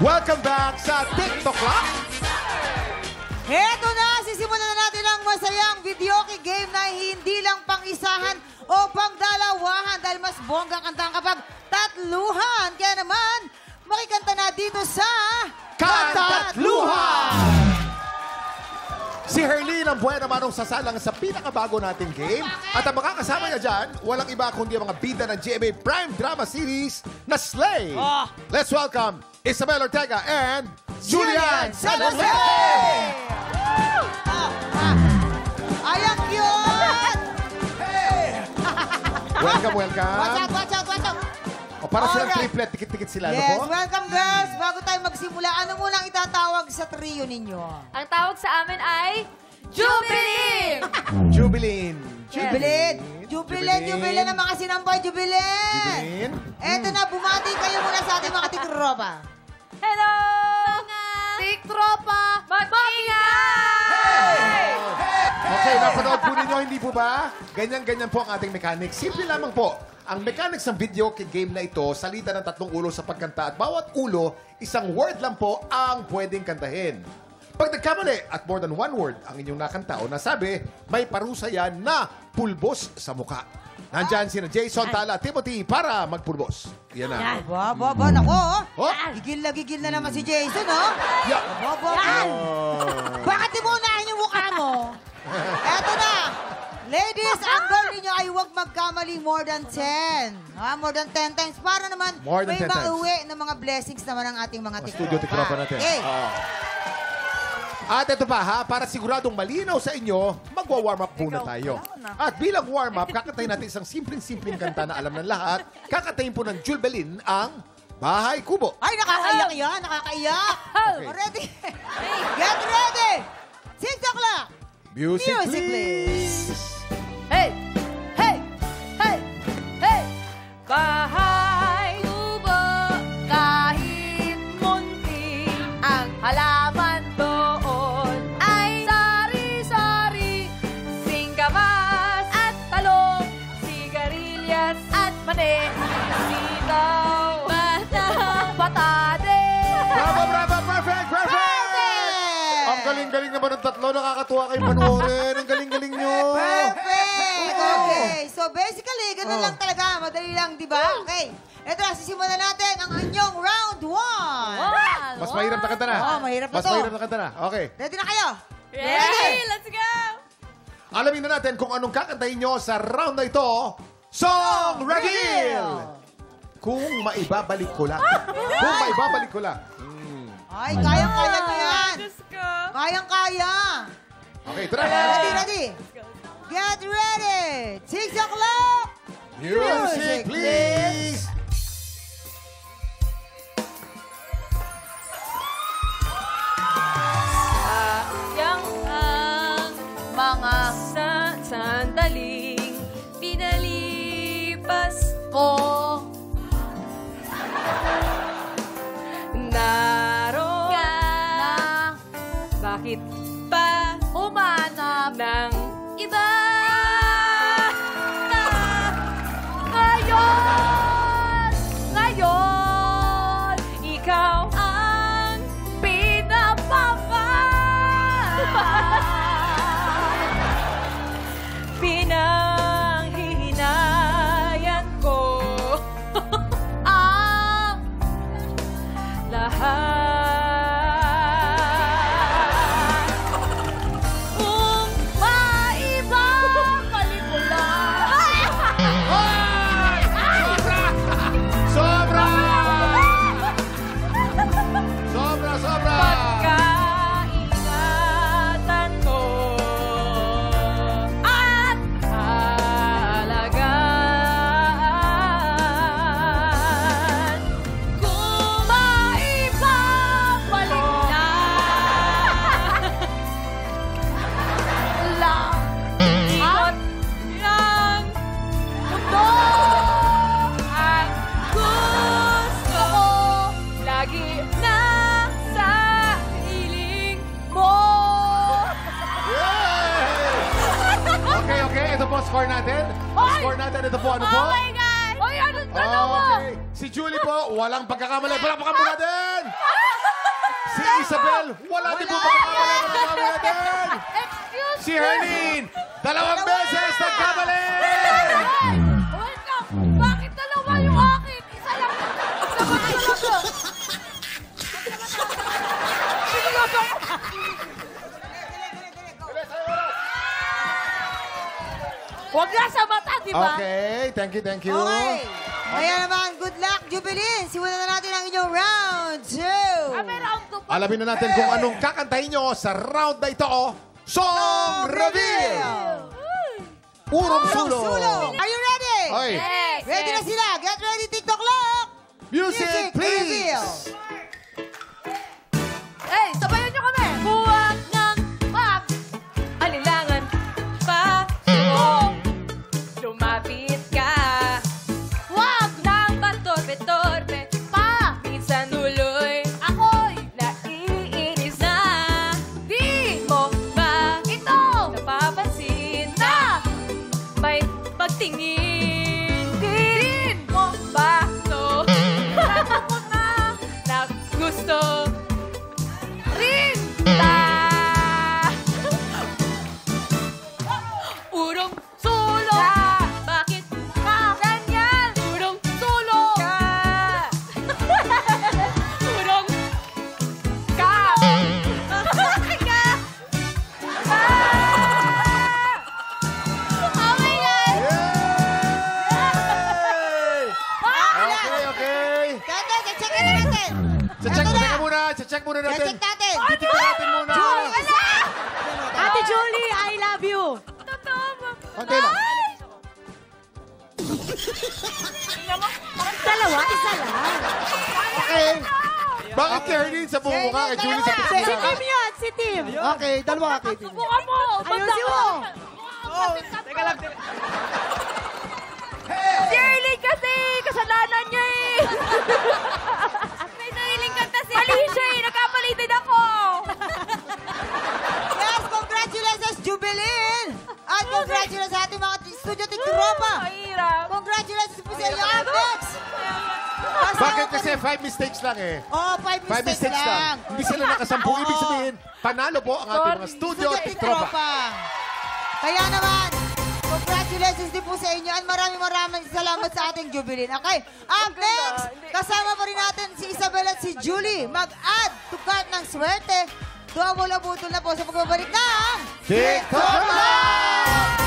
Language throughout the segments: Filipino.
Welcome back sa TikTok Clock. Heto na, sisimulan na natin ang masayang videoke game na hindi lang pang-isahan o pang-dalawahan dahil mas bonggang kanta kapag tatluhan. Kaya naman, makikanta na dito sa Katatluhan! Si Herlene ang buhay naman sasalang sa pinakabago nating game. At ang makakasama niya dyan, walang iba kundi ang mga bida ng GMA Prime Drama Series na Slay. Let's welcome Isabel Ortega and Julian San Jose! Ay, ang cute! Welcome, welcome. Watch out, watch out, watch out! O para silang Alright. triplet, tikit-tikit sila. Ano Yes, po? welcome girls! Bago tayo magsimula, ano munang itatawag sa trio ninyo? Ang tawag sa amin ay Jubilee! Jubilin. Jubilin! Jubilin ang mga sinampay, Jubilin! Jubilin. Eto na, bumati kayo muna sa ating mga tikropa. Hello! Tiktropa! Mag-ingay! Okay, napanood po ninyo, hindi po ba? Ganyan-ganyan po ang ating mechanics. Simple lamang po. Ang mechanics ng video game na ito, salita ng 3 ulo sa pagkanta at bawat ulo, isang word lang po ang pwedeng kantahin. Pag nagkamali at more than 1 word ang inyong nakanta o nasabi, may parusa yan na pulbos sa mukha. Nandyan sina Jason, Tala, Timothy para magpulbos. Yan na. Baba, nako. Oh. Gigil na naman si Jason, oh. Yeah. Baba. Bakit di mo unahin yung mukha mo? Eto na. Ladies, ang goal ninyo ay huwag magkamali more than 10. More than 10 times. Para naman More than may 10 times. mauwi ng mga blessings naman ang ating mga tikropa. Studio tikropa natin. Okay. At ito pa ha, para siguradong malinaw sa inyo, magwa-warm up muna tayo. At bilang warm up, kakantahin natin isang simpleng-simpleng kanta na alam ng lahat. Kakantahin po ng Julbelin ang Bahay Kubo. Ay, nakakaiyak yan. Nakakaiyak. Okay. Ready? Get ready. TikTok lang. Music, Music, please. Hey! Hey! Hey! Hey! Bahay kubo, kahit munti ang halaman doon ay sari-sari, singkamas at talong, sigarilyas at mani, sitaw, batade. Bravo, bravo, perfect, perfect! Ang galing-galing naman ng tatlo, nakakatuwa kayo panoorin. Ang galing-galing nyo. Perfect! Okay. So basically, ganun lang talaga. Madali lang, di ba? Okay. Ito na, sisimulan natin ang inyong round 1. Mas mahirap na kanta na. Oo, mahirap na Mas to. mahirap na kanta na. Okay. Ready na kayo? Ready? Let's go! Alamin na natin kung anong kakantahin nyo sa round na ito. Song Reveal! Kung maibabalik ko lang. Kung maibabalik ko lang. Ay, kayang-kaya nyo yan. Diyos ko. Kayang-kaya. Okay, ito na. Ready, ready. Get ready. TikTok clock. Music, please! Sayang ang mga sandaling pinalipas ko. Naroon na bakit pa umanap ng iba? Ngayon, ikaw ang pinanghihinayan ko ang lahat. Kung maibabalik ko lang. Sobra! Sobra, sobra! Pagkaingatan mo at alagaan. Kung maibabalik lang ikot ng mundo ang gusto ko lagi na sa hiling mo. Okay, okay. Ito po score natin. Hoy! Score natin. Ito po, ano po? Oh my God! Oy, ano mo? Okay. Si Julie po, walang pagkakamali. Palakpakan po natin! Si Isabel, wala din po pagkakamali. Palakpakan po natin! Excuse Si Herlene, dalawang beses nagkamali! Wait lang. Bakit dalawa yung akin? Isa lang. Sabay ko lang to. Seryoso. Huwag na sa mata, di ba? Okay, thank you, thank you. Okay. Kaya naman, good luck, Jubilin. Simulan na natin ang inyong round 2. Kami round 2 po. Alamin na natin kung anong kakantahin nyo sa round na ito. Song Reveal! Urong Sulo! Are you ready? Okay. Yes, Ready na yes. sila. Get ready, TikTok clock. Music, please! reveal. Hey, sabayan nyo kami. Huwag ng alilangan pa. Lumapit ka. Huwag nang patorpe-torpe pa. Minsan tuloy ako'y naiinis na. Di mo ba ito napapansin na may pagtingin? Din mo ba to? Sana ko na gusto rin ta. Urong sulo. Bakit ka ganyan? Urong sulo. Urong ka. Okay yan. Yay! Okay, okay. Tete, check natin. Check muna. Check muna natin. Check natin. Titignan natin muna. Ate Julie, I love you. Totoo ba? Konti lang. Dalawa, isa lang. Okay. Bakit kay Herlene sa buong mukha? Kay Julie sa Si pisngi Tim yun, si Tim. Okay, dalawa ka, Katie. Subukan mo. Ayusin mo. Teka lang. Si Erling kasi, kasalanan niya eh. May nahiling kanta si Mali siya eh, nagkapalitin ako. Yes, congratulations, Jubilin. At congratulations sa ating mga studio tiktropa. Mahirap. Congratulations po sa inyo, Apex. Bakit kasi 5 mistakes lang eh. Oh, 5 5 mistakes mistakes lang. lang. Hindi sila nakasampu. Ibig sabihin, panalo po ang ating mga studio tiktropa. Kaya naman, congratulations din po sa inyo at maraming salamat sa ating Jubilin. Okay, up next, kasama pa rin natin si Isabel at si Julie. Mag-add to cart ng swerte. Double abutol na po sa pagbabalik ng TikTok Live!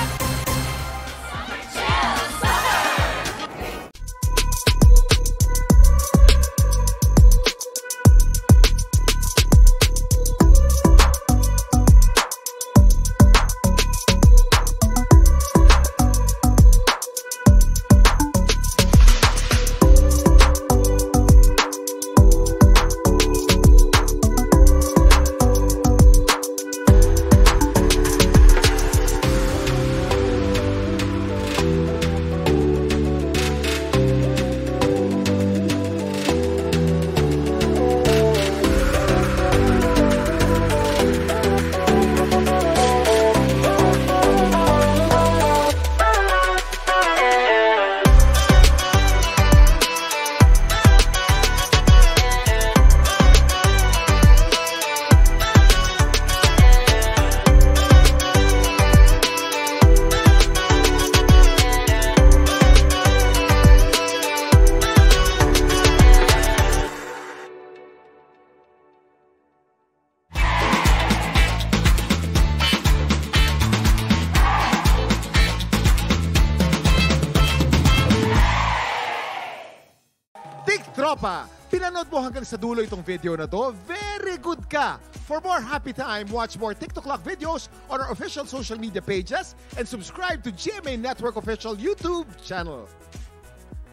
Tropa, pinanood mo hanggang sa dulo itong video na to? Very good ka! For more happy time, watch more TikTok Clock videos on our official social media pages and subscribe to GMA Network official YouTube channel.